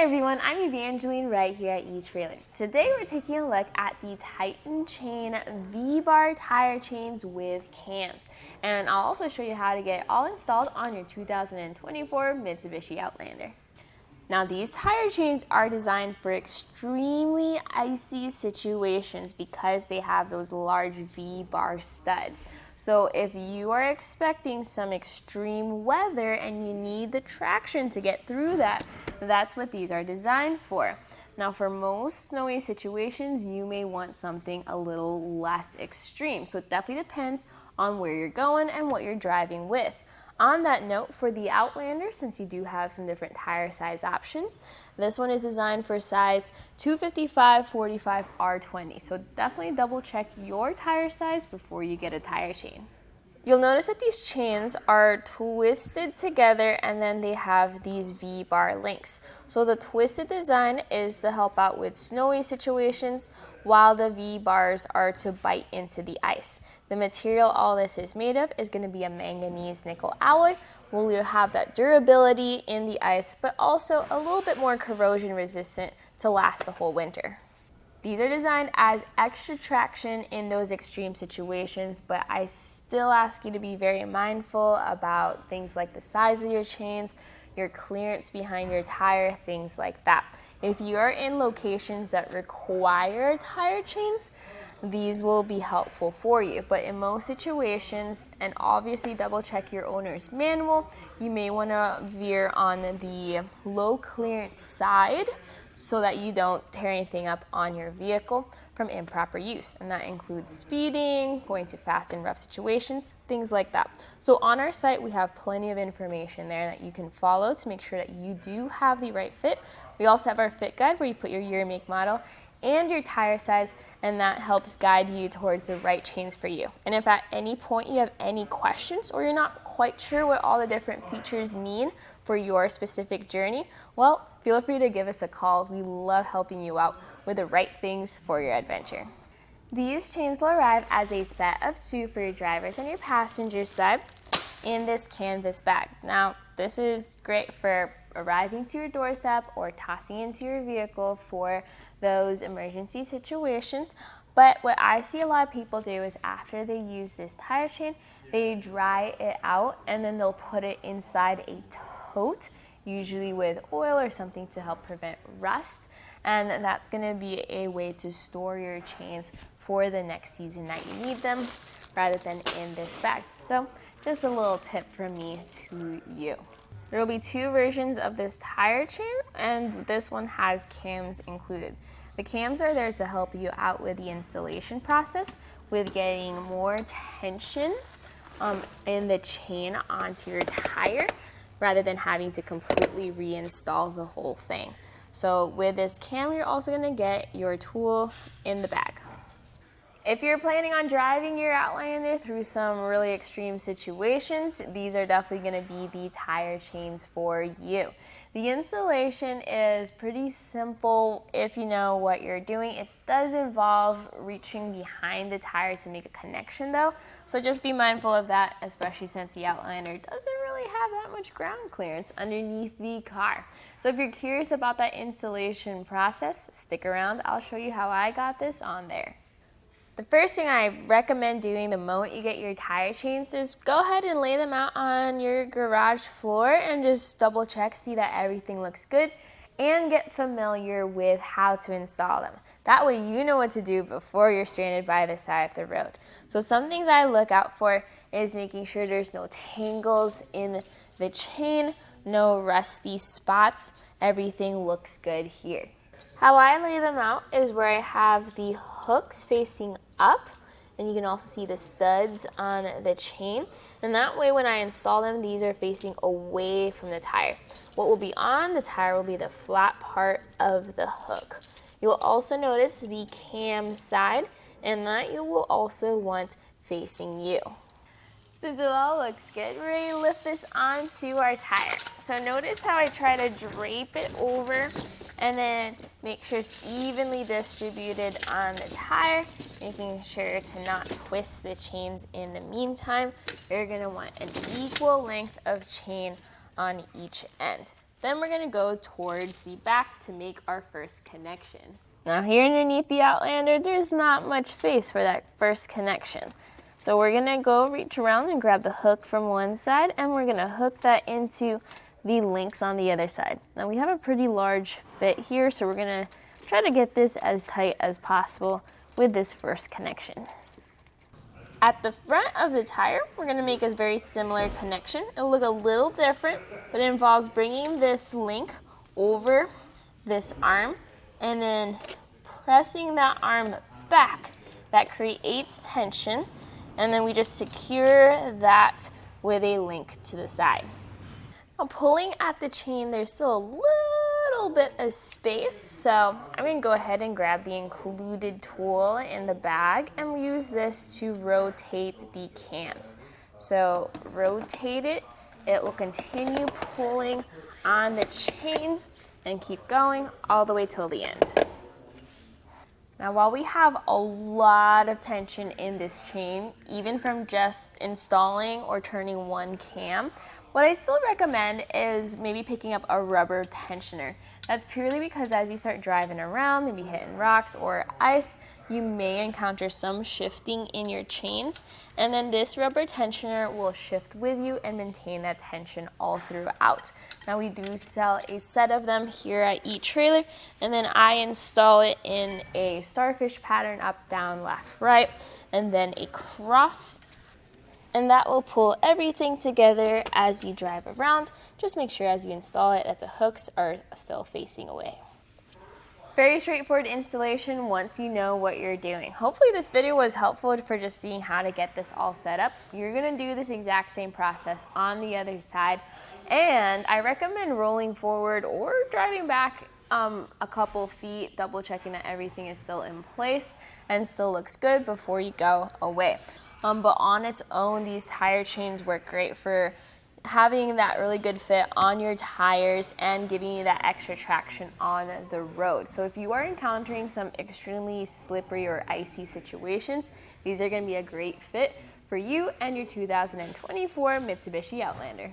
Hi everyone, I'm Evangeline right here at etrailer. Today we're taking a look at the Titan Chain V-Bar tire chains with cams. And I'll also show you how to get it all installed on your 2024 Mitsubishi Outlander. Now these tire chains are designed for extremely icy situations because they have those large V-bar studs. So if you are expecting some extreme weather and you need the traction to get through that, that's what these are designed for. Now for most snowy situations, you may want something a little less extreme. So it definitely depends on where you're going and what you're driving with. On that note, for the Outlander, since you do have some different tire size options, this one is designed for size 255, 45, R20. So definitely double check your tire size before you get a tire chain. You'll notice that these chains are twisted together and then they have these V-bar links. So the twisted design is to help out with snowy situations, while the V-bars are to bite into the ice. The material all this is made of is going to be a manganese nickel alloy, where you'll have that durability in the ice, but also a little bit more corrosion resistant to last the whole winter. These are designed as extra traction in those extreme situations, but I still ask you to be very mindful about things like the size of your chains, your clearance behind your tire, things like that. If you are in locations that require tire chains, these will be helpful for you. But in most situations, and obviously double check your owner's manual, you may want to veer on the low clearance side so that you don't tear anything up on your vehicle from improper use. And that includes speeding, going too fast in rough situations, things like that. So on our site, we have plenty of information there that you can follow to make sure that you do have the right fit. We also have our fit guide where you put your year, make, model, and your tire size, and that helps guide you towards the right chains for you. And if at any point you have any questions or you're not quite sure what all the different features mean for your specific journey, well, feel free to give us a call. We love helping you out with the right things for your adventure. These chains will arrive as a set of 2 for your drivers and your passenger side in this canvas bag. Now, this is great for arriving to your doorstep or tossing into your vehicle for those emergency situations. But what I see a lot of people do is after they use this tire chain, they dry it out and then they'll put it inside a tote, usually with oil or something to help prevent rust. And that's going to be a way to store your chains for the next season that you need them rather than in this bag. So just a little tip from me to you. There will be 2 versions of this tire chain, and this one has cams included. The cams are there to help you out with the installation process with getting more tension in the chain onto your tire rather than having to completely reinstall the whole thing. So with this cam, you're also going to get your tool in the bag. If you're planning on driving your Outlander through some really extreme situations, these are definitely going to be the tire chains for you. The installation is pretty simple if you know what you're doing. It does involve reaching behind the tire to make a connection though, so just be mindful of that, especially since the Outlander doesn't really have that much ground clearance underneath the car. So if you're curious about that installation process, stick around. I'll show you how I got this on there. The first thing I recommend doing the moment you get your tire chains is go ahead and lay them out on your garage floor and just double check, see that everything looks good, and get familiar with how to install them. That way you know what to do before you're stranded by the side of the road. So some things I look out for is making sure there's no tangles in the chain, no rusty spots, everything looks good here. How I lay them out is where I have the hooks facing up, and you can also see the studs on the chain. And that way when I install them, these are facing away from the tire. What will be on the tire will be the flat part of the hook. You'll also notice the cam side, and that you will also want facing you. Since it all looks good, we're ready to lift this onto our tire. So notice how I try to drape it over and then make sure it's evenly distributed on the tire, making sure to not twist the chains in the meantime. You're gonna want an equal length of chain on each end. Then we're gonna go towards the back to make our first connection. Now here underneath the Outlander, there's not much space for that first connection. So we're gonna go reach around and grab the hook from one side, and we're gonna hook that into the links on the other side. Now we have a pretty large fit here, so we're gonna try to get this as tight as possible with this first connection. At the front of the tire, we're gonna make a very similar connection. It'll look a little different, but it involves bringing this link over this arm and then pressing that arm back. That creates tension, and then we just secure that with a link to the side. Now pulling at the chain, there's still a little bit of space, so I'm gonna go ahead and grab the included tool in the bag and use this to rotate the cams. So rotate it, it will continue pulling on the chain and keep going all the way till the end. Now while we have a lot of tension in this chain, even from just installing or turning one cam, what I still recommend is maybe picking up a rubber tensioner. That's purely because as you start driving around, maybe hitting rocks or ice, you may encounter some shifting in your chains, and then this rubber tensioner will shift with you and maintain that tension all throughout. Now we do sell a set of them here at etrailer, and then I install it in a starfish pattern, up, down, left, right, and then a cross. And that will pull everything together as you drive around. Just make sure as you install it that the hooks are still facing away. Very straightforward installation once you know what you're doing. Hopefully this video was helpful for just seeing how to get this all set up. You're gonna do this exact same process on the other side. And I recommend rolling forward or driving back a couple feet, double checking that everything is still in place and still looks good before you go away. But on its own, these tire chains work great for having that really good fit on your tires and giving you that extra traction on the road. So if you are encountering some extremely slippery or icy situations, these are going to be a great fit for you and your 2024 Mitsubishi Outlander.